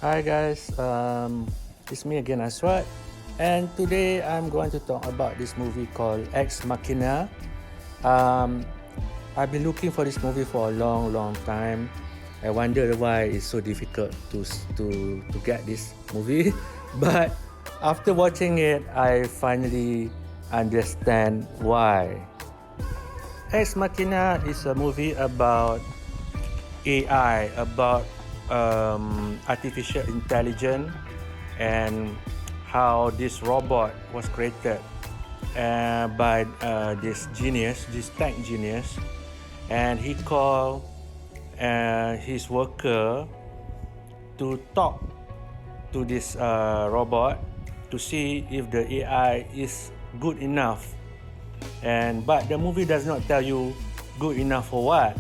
Hi guys, it's me again Aswad, and today I'm going to talk about this movie called Ex Machina. Um, I've been looking for this movie for a long time. I wonder why it's so difficult to get this movie, but after watching it, I finally understand why. Ex Machina is a movie about AI, about artificial intelligence, and how this robot was created by this genius, this tech genius, and he called his worker to talk to this robot to see if the AI is good enough. But the movie does not tell you good enough for what,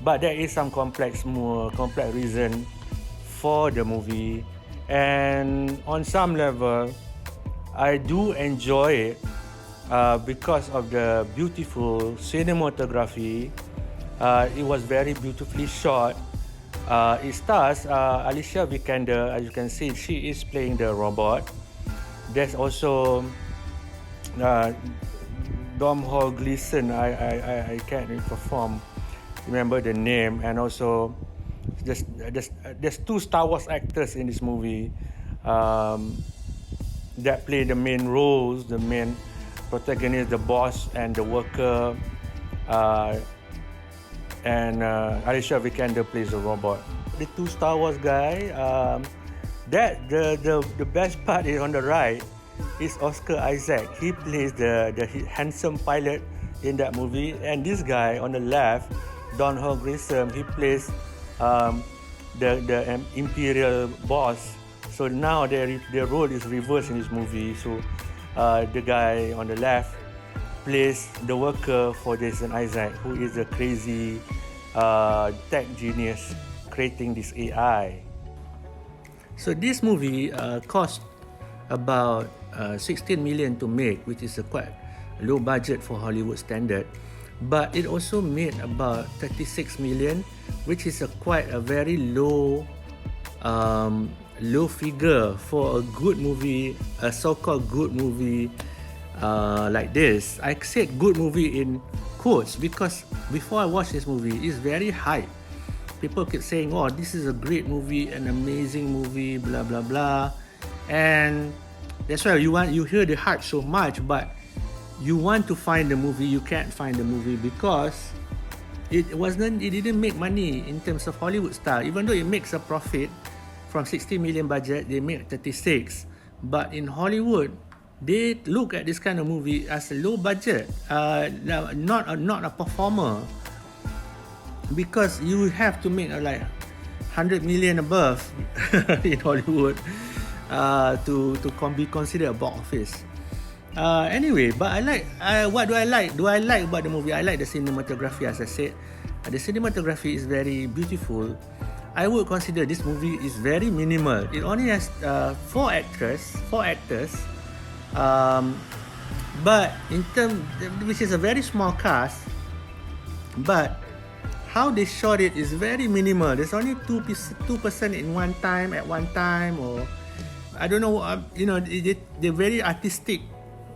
but there is some more complex reason for the movie, and on some level I do enjoy it because of the beautiful cinematography. It was very beautifully shot. It stars Alicia Vikander. As you can see, she is playing the robot. There's also Dom Hall Gleason. I can't remember the name, and also there's two Star Wars actors in this movie that play the main roles, the main protagonist, the boss and the worker, and Alicia Vikander plays the robot. The two Star Wars guy. The best part is on the right is Oscar Isaac. He plays the handsome pilot in that movie, and this guy on the left, Don Hall Grissom, he plays the imperial boss. So now the role is reversed in this movie. So the guy on the left plays the worker for Jason Isaac, who is a crazy tech genius creating this AI. So this movie cost about 16 million to make, which is a quite low budget for Hollywood standard. But it also made about 36 million, which is quite a very low figure for a good movie, a so-called good movie like this. I said good movie in quotes because before I watched this movie, it's very hype. People keep saying, "Oh, this is a great movie, an amazing movie, blah blah blah," and that's why you hear the hype so much, but you want to find the movie, you can't find the movie because it didn't make money in terms of Hollywood style. Even though it makes a profit from 60 million budget, they make 36. But in Hollywood, they look at this kind of movie as a low budget, not a performer, because you have to make like 100 million above in Hollywood to be considered a box office. Anyway, but what do I like? Do I like about the movie? I like the cinematography, as I said. The cinematography is very beautiful. I would consider this movie is very minimal. It only has four actors, but in term, which is a very small cast, but how they shot it is very minimal. There's only 2% at one time, or I don't know. They're very artistic.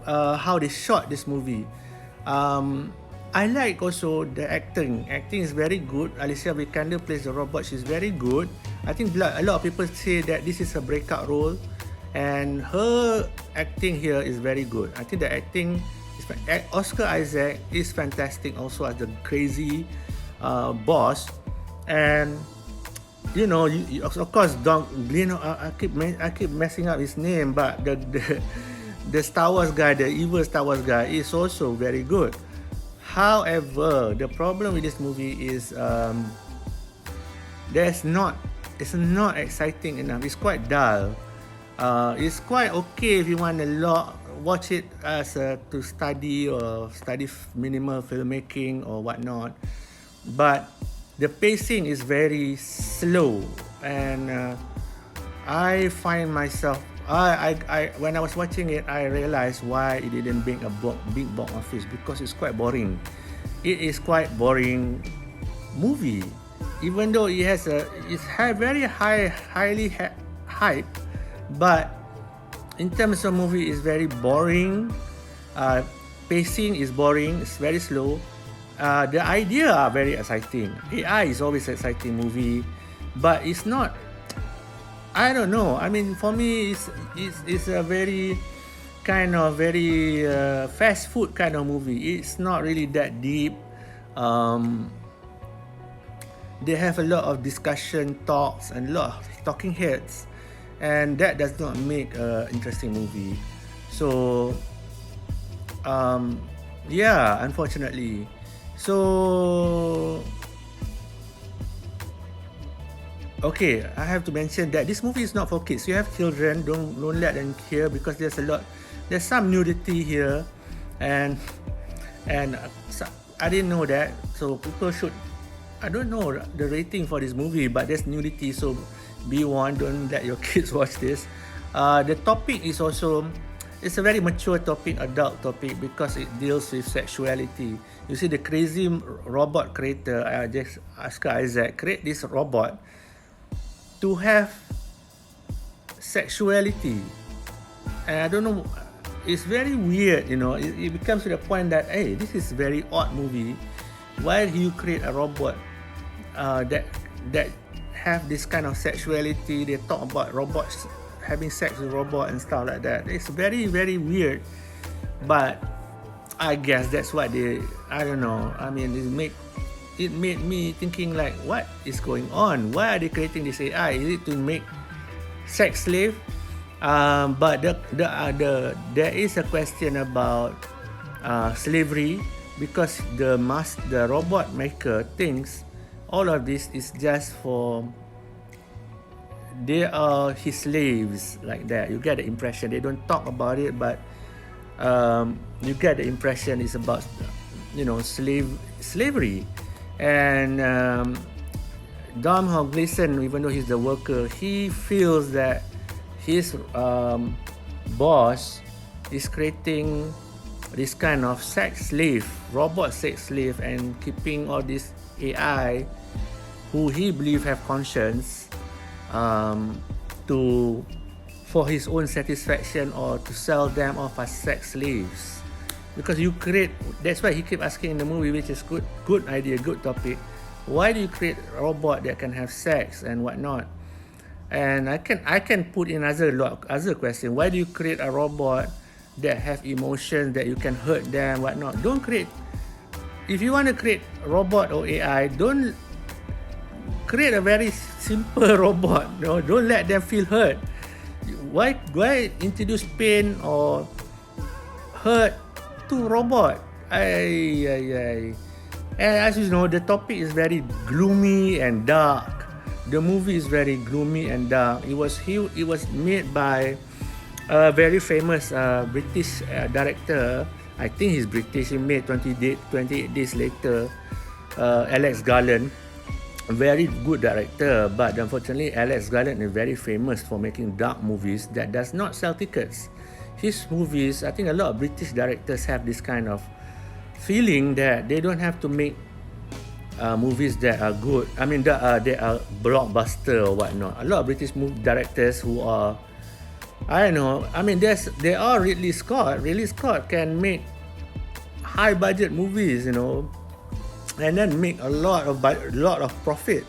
How they shot this movie. I like also the acting. Acting is very good. Alicia Vikander plays the robot. She's very good. I think a lot of people say that this is a breakout role, and her acting here is very good. I think the acting is Oscar Isaac is fantastic also as the crazy boss, and of course Don Glenn. I keep messing up his name, but the Star Wars guy, the evil Star Wars guy, is also very good. However, the problem with this movie is it's not exciting enough. It's quite dull. It's quite okay if you want to watch it as to study minimal filmmaking or whatnot, but the pacing is very slow, and I find myself when I was watching it, I realized why it didn't make a big box office, because it's quite boring. It is quite boring movie. even though very hype, but in terms of movie, it's very boring. Pacing is boring. It's very slow. The idea are very exciting. AI is always an exciting movie, but it's not. I don't know. I mean, for me, it's a very very fast food kind of movie. It's not really that deep. Um, they have a lot of discussion, talks, and a lot of talking heads, and that does not make an interesting movie. So, yeah, unfortunately. So, okay, I have to mention that this movie is not for kids. You have children, don't let them hear, because there's some nudity here, and I didn't know that. So people should, I don't know the rating for this movie, but there's nudity, so be warned, don't let your kids watch this. The topic is also, it's a very mature topic, adult topic, because it deals with sexuality. You see, the crazy robot creator, Oscar Isaac, create this robot to have sexuality. And I don't know, it's very weird, it becomes to the point that, hey, this is a very odd movie. Why do you create a robot that have this kind of sexuality? They talk about robots having sex with robot and stuff like that. It's very, very weird, but I guess that's what I don't know. I mean, it made me thinking, like, what is going on? Why are they creating this AI? Is it to make sex slave? But there is a question about slavery, because the robot maker thinks all of this is just for, they are his slaves, like that. You get the impression. They don't talk about it, but you get the impression it's about slavery. And Dom Gleason, even though he's the worker, he feels that his boss is creating this kind of robot sex slave, and keeping all this AI who he believes have conscience, for his own satisfaction, or to sell them off as sex slaves. Because that's why he keep asking in the movie, which is good idea, good topic. Why do you create a robot that can have sex and whatnot? And I can put in other question. Why do you create a robot that have emotions, that you can hurt them, whatnot? Don't create. If you want to create a robot or AI, don't create a very simple robot. No, don't let them feel hurt. Why introduce pain or hurt to robot? And as you know, the topic is very gloomy and dark. The movie is very gloomy and dark. It was made by a very famous British director. I think he's British. He made 28 Days Later. Alex Garland, a very good director, but unfortunately Alex Garland is very famous for making dark movies that does not sell tickets. His movies, I think a lot of British directors have this kind of feeling that they don't have to make movies that are good. I mean, that are blockbuster or whatnot. A lot of British movie directors who are, I don't know. I mean, there are Ridley Scott. Ridley Scott can make high budget movies, and then make a lot of profit,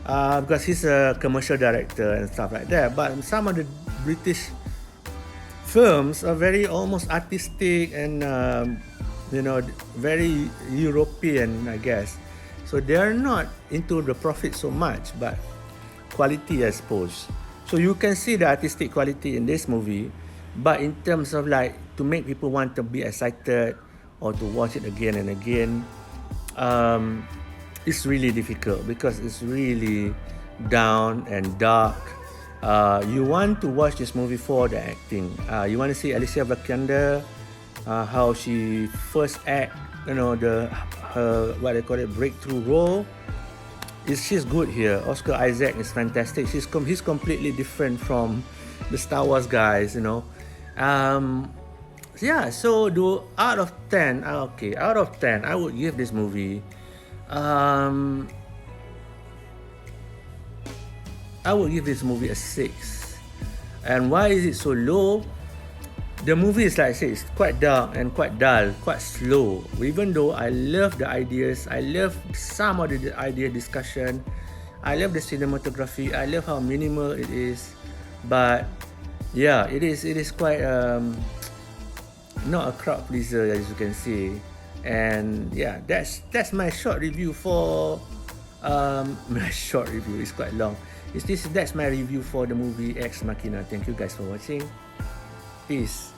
because he's a commercial director and stuff like that. But some of the British films are very almost artistic and very European, I guess. So they are not into the profit so much, but quality, I suppose. So you can see the artistic quality in this movie, but in terms of like to make people want to be excited or to watch it again and again, it's really difficult because it's really down and dark. You want to watch this movie for the acting. You want to see Alicia Vikander, how she first act, her what they call it, breakthrough role. She's good here. Oscar Isaac is fantastic. He's completely different from the Star Wars guys, Yeah, so out of 10, I would give this movie I will give this movie a 6. And why is it so low? The movie is, like I say, it's quite dark and quite dull, quite slow. Even though I love the ideas, I love some of the idea discussion, I love the cinematography, I love how minimal it is. But yeah, it is quite not a crowd pleaser, as you can see. And yeah, that's my short review for my short review is quite long. That's my review for the movie Ex Machina. Thank you guys for watching. Peace.